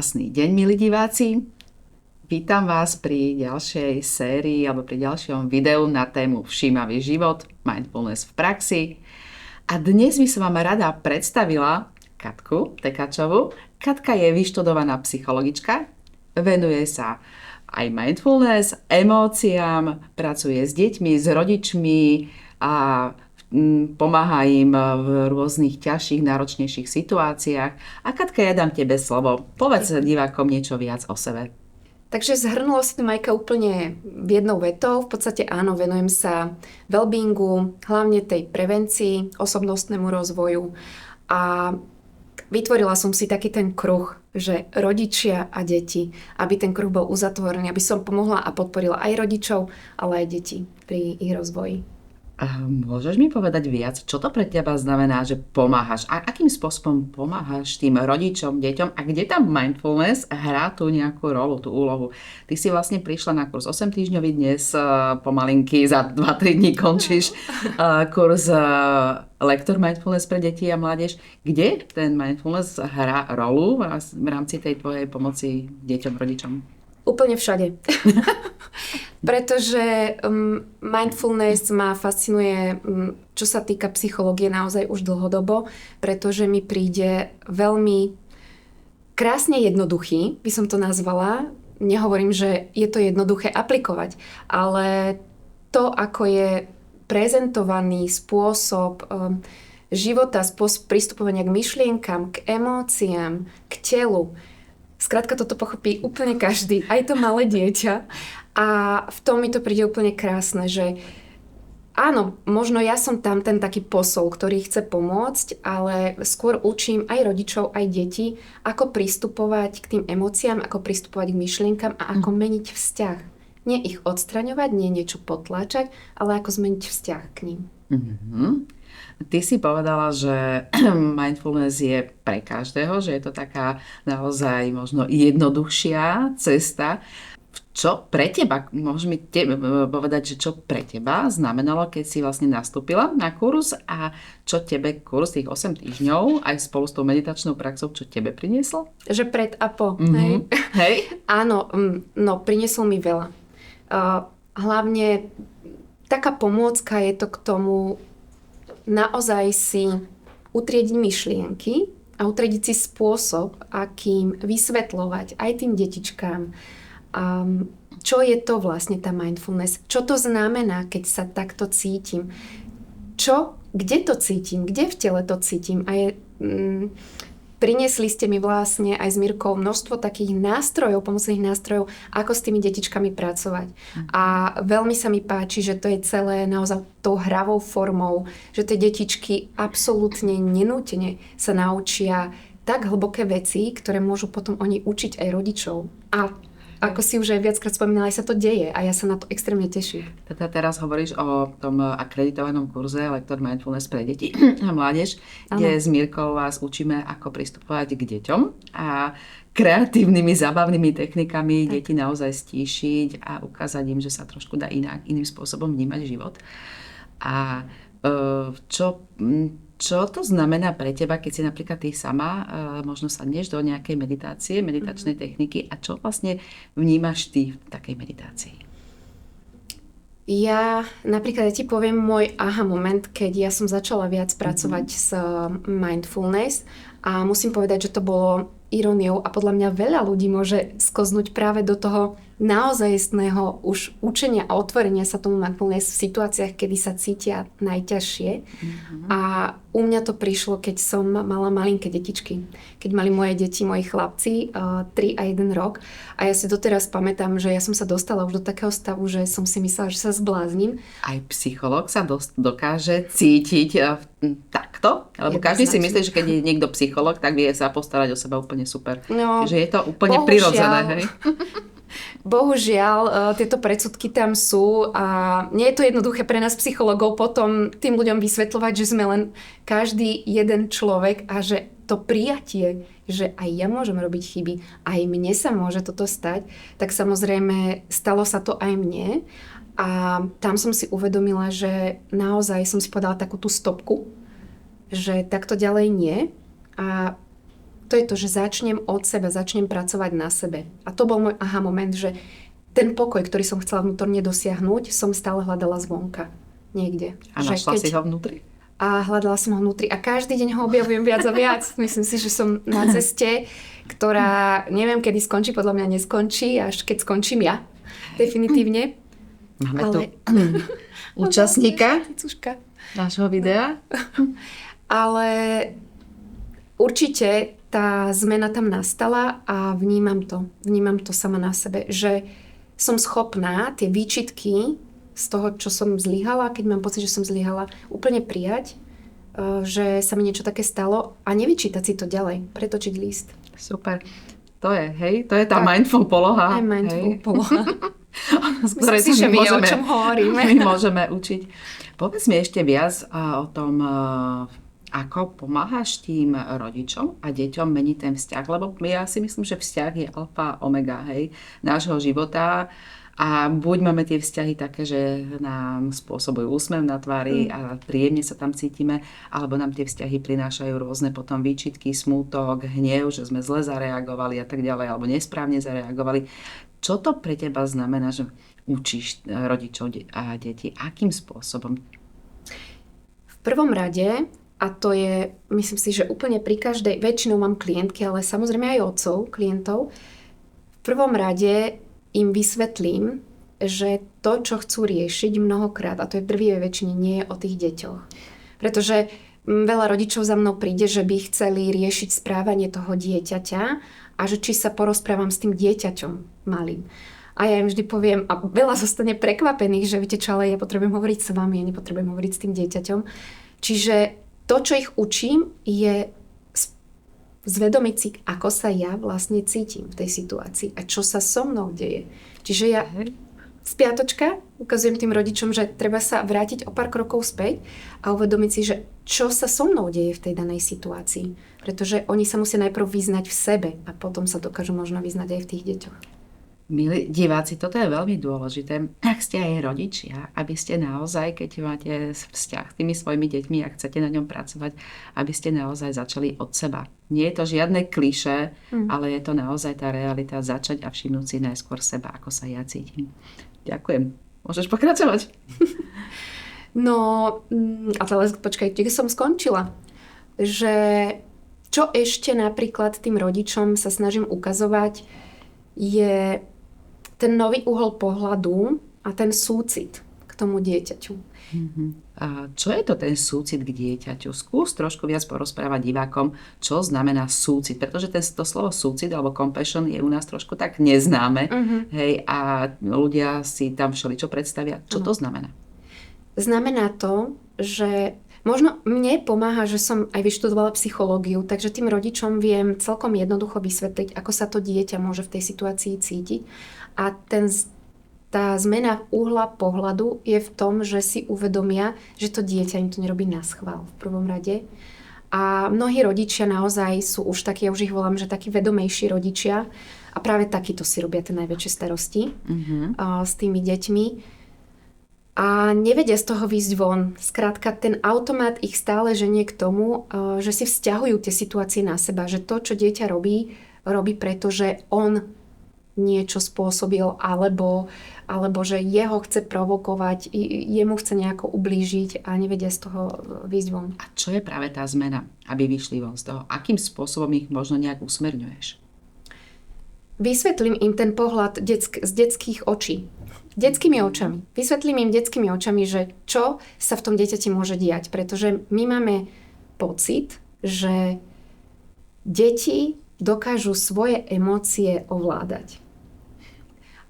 Krásny deň, milí diváci. Vítam vás pri ďalšej sérii alebo pri ďalšom videu na tému Všímavý život, mindfulness v praxi. A dnes by som vám rada predstavila Katku Tekačovú. Katka je vyštudovaná psychologička, venuje sa aj mindfulness, emóciám, pracuje s deťmi, s rodičmi a pomáha im v rôznych ťažších, náročnejších situáciách. A Katka, ja dám tebe slovo. Povedz divákom niečo viac o sebe. Takže zhrnulo si to Majka úplne v jednou vetou. V podstate áno, venujem sa wellbeingu, hlavne tej prevencii, osobnostnému rozvoju. A vytvorila som si taký ten kruh, že rodičia a deti, aby ten kruh bol uzatvorený, aby som pomohla a podporila aj rodičov, ale aj deti pri ich rozvoji. Môžeš mi povedať viac, čo to pre teba znamená, že pomáhaš? A akým spôsobom pomáhaš tým rodičom, deťom? A kde tam mindfulness hrá tú nejakú rolu, tú úlohu? Ty si vlastne prišla na kurz 8-týždňový, dnes pomalinky za 2-3 dní končíš kurz lektor mindfulness pre deti a mládež. Kde ten mindfulness hrá rolu v rámci tej tvojej pomoci deťom, rodičom? Úplne všade. Pretože mindfulness ma fascinuje, čo sa týka psychológie, naozaj už dlhodobo, pretože mi príde veľmi krásne jednoduchý, by som to nazvala. Nehovorím, že je to jednoduché aplikovať, ale to, ako je prezentovaný spôsob života, spôsob pristupovania k myšlienkam, k emóciám, k telu. Skrátka toto pochopí úplne každý, aj to malé dieťa. A v tom mi to príde úplne krásne, že áno, možno ja som tam ten taký posol, ktorý chce pomôcť, ale skôr učím aj rodičov, aj deti, ako pristupovať k tým emóciám, ako pristupovať k myšlienkam a ako meniť vzťah. Nie ich odstraňovať, nie niečo potláčať, ale ako zmeniť vzťah k ním. Ty si povedala, že mindfulness je pre každého, že je to taká naozaj možno jednoduchšia cesta. Čo pre teba, môžeš mi povedať, že čo pre teba znamenalo, keď si vlastne nastúpila na kurz a čo tebe kurz tých 8 týždňov aj spolu s tou meditačnou praxou, čo tebe prinieslo? Že pred a po. Hej? Áno, no prinieslo mi veľa. Hlavne taká pomôcka je to k tomu naozaj si utriediť myšlienky a utriediť si spôsob, akým vysvetľovať aj tým detičkám, čo je to vlastne tá mindfulness, čo to znamená, keď sa takto cítim, kde to cítim, kde v tele to cítim. A priniesli ste mi vlastne aj s Mirkou množstvo takých nástrojov, pomocných nástrojov, ako s tými detičkami pracovať. A veľmi sa mi páči, že to je celé naozaj tou hravou formou, že tie detičky absolútne nenútene sa naučia tak hlboké veci, ktoré môžu potom oni učiť aj rodičov. A ako si už aj viackrát spomínala, aj sa to deje a ja sa na to extrémne teším. Teda teraz hovoríš o tom akreditovanom kurze Lektor Mindfulness pre deti a mládež, kde s Mirkou vás učíme, ako pristupovať k deťom a kreatívnymi, zábavnými technikami deti naozaj stíšiť a ukázať im, že sa trošku dá iným spôsobom vnímať život. A čo to znamená pre teba, keď si napríklad ty sama možno sadneš do nejakej meditačnej techniky a čo vlastne vnímaš ty v takej meditácii? Ja napríklad ti poviem môj aha moment, keď ja som začala viac pracovať s mindfulness a musím povedať, že to bolo iróniou a podľa mňa veľa ľudí môže skoznúť práve do toho naozajstného už učenia a otvorenia sa tomu mindfulness v situáciách, kedy sa cítia najťažšie. A u mňa to prišlo, keď som mala malinké detičky. Keď mali moje deti, moji chlapci, 3 a 1 rok. A ja si doteraz pamätám, že ja som sa dostala už do takého stavu, že som si myslela, že sa zbláznim. Aj psychológ sa dokáže cítiť takto? Lebo každý si myslí, že keď je niekto psychológ, tak vie sa postarať o seba úplne super. No, čiže je to úplne prirodzené, hej? Bohužiaľ, tieto predsudky tam sú a nie je to jednoduché pre nás psychologov potom tým ľuďom vysvetľovať, že sme len každý jeden človek a že to prijatie, že aj ja môžem robiť chyby, aj mne sa môže toto stať, tak samozrejme stalo sa to aj mne a tam som si uvedomila, že naozaj som si podala takú tú stopku, že takto ďalej nie a To je to, že začnem od seba, začnem pracovať na sebe. A to bol môj aha moment, že ten pokoj, ktorý som chcela vnútorne dosiahnuť, som stále hľadala zvonka. Niekde. A našla si ho vnútri? A hľadala som ho vnútri. A každý deň ho objavujem viac a viac. Myslím si, že som na ceste, ktorá neviem, kedy skončí, podľa mňa neskončí, až keď skončím ja. Definitívne. Máme tu účastníka nášho videa. Ale určite tá zmena tam nastala a vnímam to sama na sebe, že som schopná tie výčitky z toho, čo som zlyhala, keď mám pocit, že som zlyhala, úplne prijať, že sa mi niečo také stalo a nevyčítať si to ďalej, pretočiť list. Super. To je tá mindful poloha. Aj mindful poloha. Z ktorej si, že vie, o čom hovoríme. My môžeme učiť. Povedz mi ešte viac o tom, ako pomáhaš tým rodičom a deťom meniť ten vzťah, lebo ja si myslím, že vzťah je alfa omega, nášho života a buď máme tie vzťahy také, že nám spôsobujú úsmev na tvári a príjemne sa tam cítime, alebo nám tie vzťahy prinášajú rôzne potom výčitky, smútok, hnev, že sme zle zareagovali a tak ďalej, alebo nesprávne zareagovali. Čo to pre teba znamená, že učíš rodičov a deti? Akým spôsobom? V prvom rade, a to je, myslím si, že úplne pri každej, väčšinou mám klientky, ale samozrejme aj otcov, klientov, v prvom rade im vysvetlím, že to, čo chcú riešiť mnohokrát, a to je prvý väčšine, nie je o tých deťoch. Pretože veľa rodičov za mnou príde, že by chceli riešiť správanie toho dieťaťa a že či sa porozprávam s tým dieťaťom malým. A ja im vždy poviem, a veľa zostane prekvapených, že viete čo, ale ja potrebujem hovoriť s vami, ja nepotrebujem hovoriť s tým dieťaťom. Čiže to, čo ich učím, je zvedomiť si, ako sa ja vlastne cítim v tej situácii a čo sa so mnou deje. Čiže ja spiatočka ukazujem tým rodičom, že treba sa vrátiť o pár krokov späť a uvedomiť si, že čo sa so mnou deje v tej danej situácii. Pretože oni sa musia najprv vyznať v sebe a potom sa dokážu možno vyznať aj v tých deťoch. Milí diváci, toto je veľmi dôležité, ak ste aj rodičia, aby ste naozaj, keď máte vzťah s tými svojimi deťmi a chcete na ňom pracovať, aby ste naozaj začali od seba. Nie je to žiadne klišé, ale je to naozaj tá realita začať a všimnúť si najskôr seba, ako sa ja cítim. Ďakujem. Môžeš pokračovať. No, a teraz počkaj, kde som skončila? Že čo ešte napríklad tým rodičom sa snažím ukazovať, je ten nový uhol pohľadu a ten súcit k tomu dieťaťu. A čo je to ten súcit k dieťaťu? Skús trošku viac porozprávať divákom, čo znamená súcit, pretože to slovo súcit alebo compassion je u nás trošku tak neznáme, a ľudia si tam všeličo predstavia. Čo to znamená? Znamená to, že možno mne pomáha, že som aj vyštudovala psychológiu, takže tým rodičom viem celkom jednoducho vysvetliť, ako sa to dieťa môže v tej situácii cítiť. A tá zmena uhla pohľadu je v tom, že si uvedomia, že to dieťa im to nerobí naschvál v prvom rade. A mnohí rodičia naozaj sú už takí, ja už ich volám, že takí vedomejší rodičia. A práve takíto si robia tie najväčšie starosti s tými deťmi. A nevedia z toho výjsť von. Skrátka, ten automat ich stále ženie k tomu, že si vzťahujú tie situácie na seba. Že to, čo dieťa robí preto, že on niečo spôsobil, alebo že jeho chce provokovať, jemu chce nejako ublížiť a nevedia z toho výjsť von. A čo je práve tá zmena, aby vyšli von z toho? Akým spôsobom ich možno nejak usmerňuješ? Vysvetlím im ten pohľad z detských očí. Detskými očami. Vysvetlím im detskými očami, že čo sa v tom dieťati môže diať. Pretože my máme pocit, že deti dokážu svoje emócie ovládať.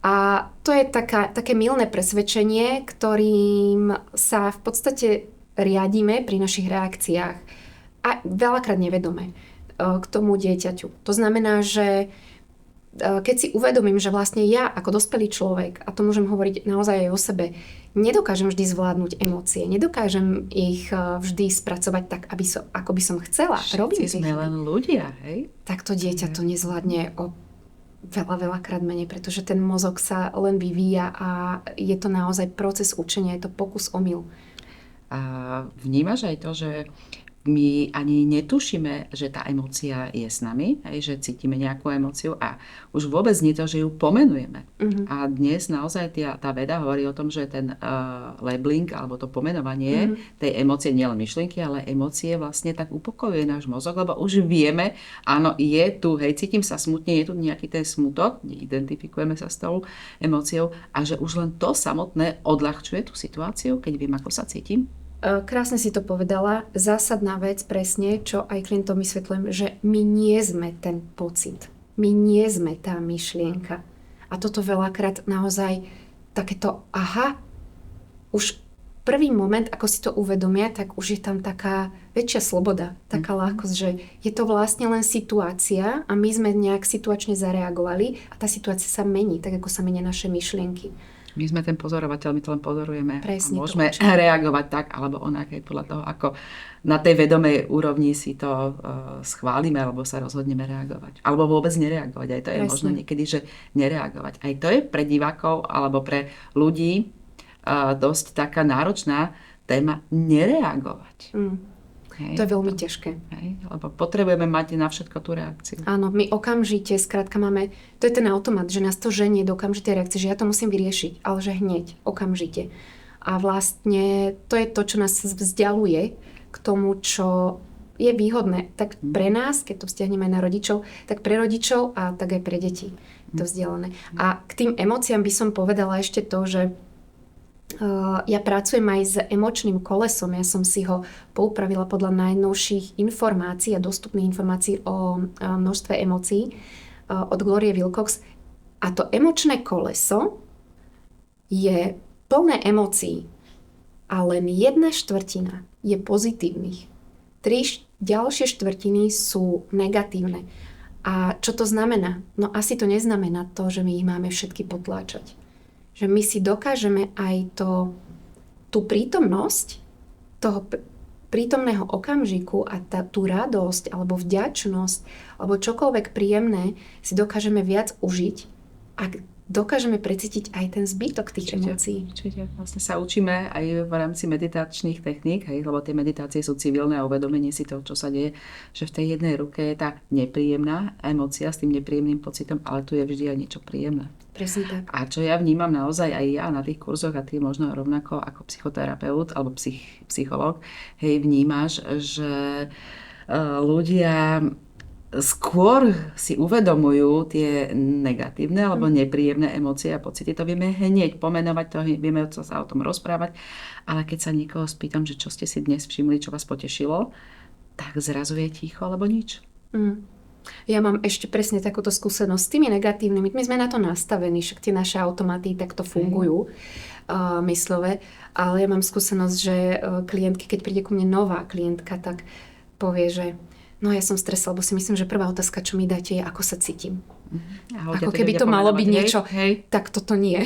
A to je také mylné presvedčenie, ktorým sa v podstate riadíme pri našich reakciách. A veľakrát nevedome k tomu dieťaťu. To znamená, že keď si uvedomím, že vlastne ja ako dospelý človek, a to môžem hovoriť naozaj aj o sebe, nedokážem vždy zvládnuť emócie, nedokážem ich vždy spracovať tak, ako by som chcela. Všetci sme len ľudia, hej? Tak to dieťa to nezvládne o veľakrát menej, pretože ten mozog sa len vyvíja a je to naozaj proces učenia, je to pokus omyl. A vnímaš aj to, že my ani netušíme, že tá emócia je s nami, že cítime nejakú emóciu a už vôbec nie to, že ju pomenujeme. A dnes naozaj tá veda hovorí o tom, že ten labeling alebo to pomenovanie tej emócie, nielen myšlienky, ale emócie vlastne tak upokojuje náš mozog, lebo už vieme, áno, je tu, hej, cítim sa smutne, je tu nejaký ten smutok, identifikujeme sa s tou emóciou a že už len to samotné odľahčuje tú situáciu, keď viem, ako sa cítim. Krásne si to povedala. Zásadná vec presne, čo aj klientom vysvetľujem, že my nie sme ten pocit. My nie sme tá myšlienka. A toto veľakrát naozaj takéto už prvý moment, ako si to uvedomia, tak už je tam taká väčšia sloboda, taká ľahkosť, že je to vlastne len situácia a my sme nejak situačne zareagovali a tá situácia sa mení, tak ako sa menia naše myšlienky. My sme ten pozorovateľ, my to len pozorujeme. Presne, a môžeme reagovať tak, alebo onak, aj podľa toho, ako na tej vedomej úrovni si to schválime, alebo sa rozhodneme reagovať. Alebo vôbec nereagovať. Aj to je možno niekedy, že nereagovať. Aj to je pre divákov, alebo pre ľudí dosť taká náročná téma nereagovať. Hej, to je veľmi ťažké. Hej, lebo potrebujeme mať na všetko tú reakciu. Áno, my okamžite, skrátka máme, to je ten automat, že nás to ženie do okamžitej reakcie, že ja to musím vyriešiť, ale že hneď, okamžite. A vlastne to je to, čo nás vzdialuje k tomu, čo je výhodné. Tak pre nás, keď to vzťahneme na rodičov, tak pre rodičov a tak aj pre deti to vzdialené. A k tým emóciám by som povedala ešte to, že ja pracujem aj s emočným kolesom. Ja som si ho poupravila podľa najnovších informácií a dostupných informácií o množstve emócií od Glorie Wilcox. A to emočné koleso je plné emócií a len 1/4 je pozitívnych. 3 ďalšie štvrtiny sú negatívne. A čo to znamená? No asi to neznamená to, že my ich máme všetky potláčať. Že my si dokážeme aj tú prítomnosť toho prítomného okamžiku a tú radosť alebo vďačnosť alebo čokoľvek príjemné si dokážeme viac užiť a dokážeme precítiť aj ten zbytok tých emócií. Určite. Vlastne sa učíme aj v rámci meditačných techník, lebo tie meditácie sú civilné a uvedomenie si toho, čo sa deje, že v tej jednej ruke je tá nepríjemná emócia s tým nepríjemným pocitom, ale tu je vždy aj niečo príjemné. Presne tak. A čo ja vnímam naozaj aj ja na tých kurzoch a ty možno rovnako ako psychoterapeut alebo psychológ, vnímaš, že ľudia skôr si uvedomujú tie negatívne alebo nepríjemné emócie a pocity. To vieme hneď pomenovať, to vieme sa o tom rozprávať, ale keď sa niekoho spýtam, že čo ste si dnes všimli, čo vás potešilo, tak zrazu je ticho alebo nič. Ja mám ešte presne takúto skúsenosť s tými negatívnymi. My sme na to nastavení, však tie naše automaty takto fungujú myslové, ale ja mám skúsenosť, že klientky, keď príde ku mne nová klientka, tak povie, že no ja som stresla, lebo si myslím, že prvá otázka, čo mi dáte, je ako sa cítim. Ako keby to malo byť niečo, tak toto nie.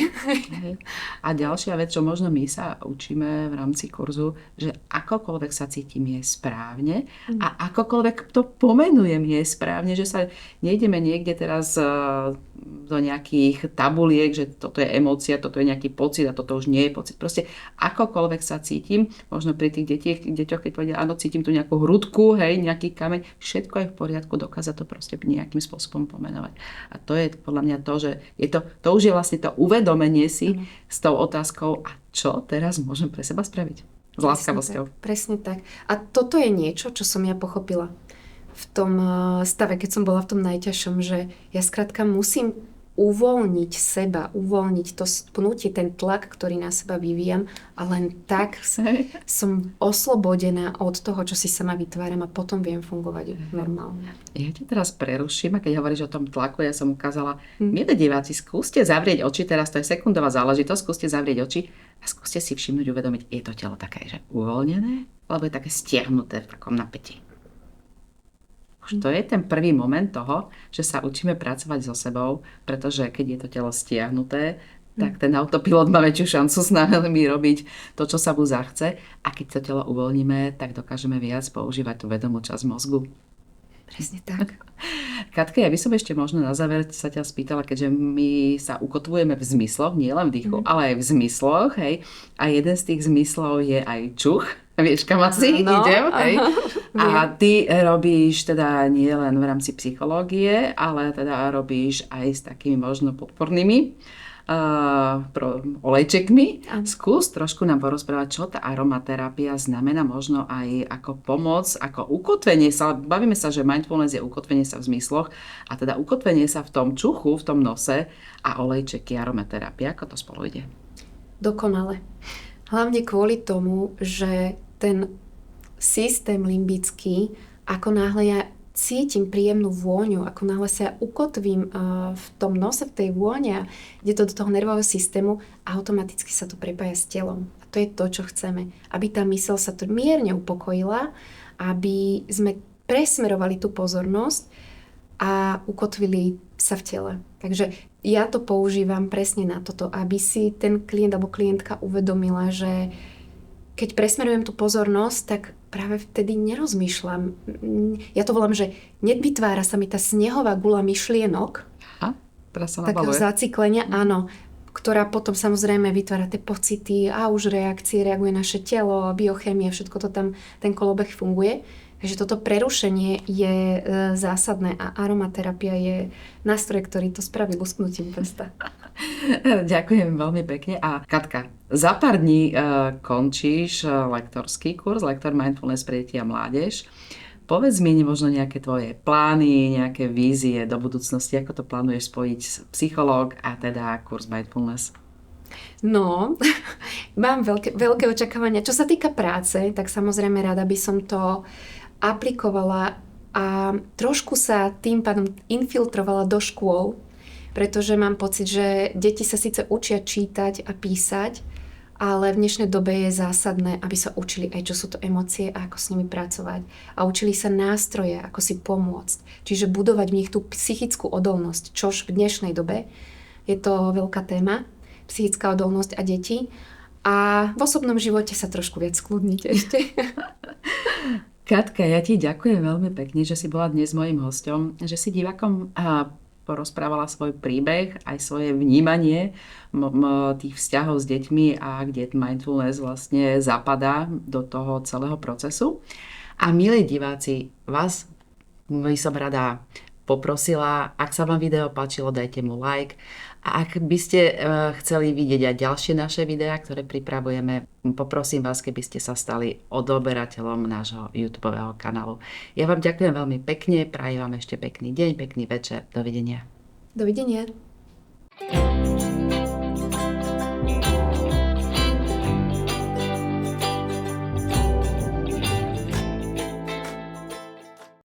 A ďalšia vec, čo možno my sa učíme v rámci kurzu, že akokoľvek sa cítim je správne a akokoľvek to pomenujem je správne, že sa nejdeme niekde teraz do nejakých tabuliek, že toto je emócia, toto je nejaký pocit a toto už nie je pocit. Proste akokoľvek sa cítim, možno pri tých deťoch, keď povedia, áno, cítim tu nejakú hrudku, nejaký kameň, všetko je v poriadku, dokáza to proste nejakým spôsobom pomenovať. A to je podľa mňa to, že to už je vlastne to uvedomenie si s tou otázkou, a čo teraz môžem pre seba spraviť? S láskavosťou. Presne tak. A toto je niečo, čo som ja pochopila v tom stave, keď som bola v tom najťažšom, že ja skrátka musím uvoľniť seba, uvoľniť to pnutie, ten tlak, ktorý na seba vyvíjam a len tak som oslobodená od toho, čo si sama vytváram a potom viem fungovať normálne. Ja ti teraz preruším a keď hovoríš o tom tlaku, ja som ukázala, milí diváci, skúste zavrieť oči, teraz to je sekundová záležitosť, skúste zavrieť oči a skúste si všimnúť, uvedomiť, je to telo také, že uvoľnené, alebo je také stiahnuté v takom napätí. Už to je ten prvý moment toho, že sa učíme pracovať so sebou, pretože keď je to telo stiahnuté, tak ten autopilot má väčšiu šancu s nami robiť to, čo sa mu zachce. A keď to telo uvoľníme, tak dokážeme viac používať tú vedomú časť mozgu. Presne tak. Katka, ja by som ešte možno na záver sa ťa spýtala, keďže my sa ukotvujeme v zmysloch, nie len v dýchu, ale aj v zmysloch, A jeden z tých zmyslov je aj čuch. Vieš, kam asi idem, A ty robíš teda nie len v rámci psychológie, ale teda robíš aj s takými možno podpornými olejčekmi. Skús trošku nám porozprávať, čo tá aromaterapia znamená možno aj ako pomoc, ako ukotvenie sa. Bavíme sa, že mindfulness je ukotvenie sa v zmysloch a teda ukotvenie sa v tom čuchu, v tom nose a olejčeky, aromaterapia. Ako to spolu ide? Dokonale. Hlavne kvôli tomu, že ten systém limbický, ako náhle ja cítim príjemnú vôňu, ako náhle sa ja ukotvím v tom nose, v tej vône, ide to do toho nervového systému, automaticky sa to prepája s telom. A to je to, čo chceme. Aby tá myseľ sa to mierne upokojila, aby sme presmerovali tú pozornosť a ukotvili sa v tele. Takže ja to používam presne na toto, aby si ten klient alebo klientka uvedomila, že keď presmerujem tú pozornosť, tak práve vtedy nerozmýšľam. Ja to volám, že nevytvára sa mi tá snehová guľa myšlienok. Takého zaciklenia, áno, ktorá potom samozrejme vytvára tie pocity a už reakcie, reaguje naše telo, biochémia, všetko to tam, ten kolobeh funguje. Takže toto prerušenie je zásadné a aromaterapia je nástroj, ktorý to spraví lusknutím prsta. Ďakujem veľmi pekne. A Katka, za pár dní končíš lektorský kurz, lektor Mindfulness pre deti a mládež. Povedz mi možno nejaké tvoje plány, nejaké vízie do budúcnosti, ako to plánuješ spojiť psychológ a teda kurz Mindfulness? No, mám veľké očakávania. Čo sa týka práce, tak samozrejme rada by som to aplikovala a trošku sa tým pádom infiltrovala do škôl, pretože mám pocit, že deti sa síce učia čítať a písať, ale v dnešnej dobe je zásadné, aby sa učili aj, čo sú to emócie a ako s nimi pracovať. A učili sa nástroje, ako si pomôcť. Čiže budovať v nich tú psychickú odolnosť, čož v dnešnej dobe je to veľká téma. Psychická odolnosť a deti. A v osobnom živote sa trošku viac skľudniť ešte. Katka, ja ti ďakujem veľmi pekne, že si bola dnes mojím hosťom, že si divákom porozprávala svoj príbeh, aj svoje vnímanie tých vzťahov s deťmi a kde mindfulness vlastne zapadá do toho celého procesu. A milí diváci, vás by som rada poprosila, ak sa vám video páčilo, dajte mu like. A ak by ste chceli vidieť aj ďalšie naše videá, ktoré pripravujeme, poprosím vás, keby ste sa stali odoberateľom nášho YouTubeového kanálu. Ja vám ďakujem veľmi pekne, prajem vám ešte pekný deň, pekný večer. Dovidenia. Dovidenia.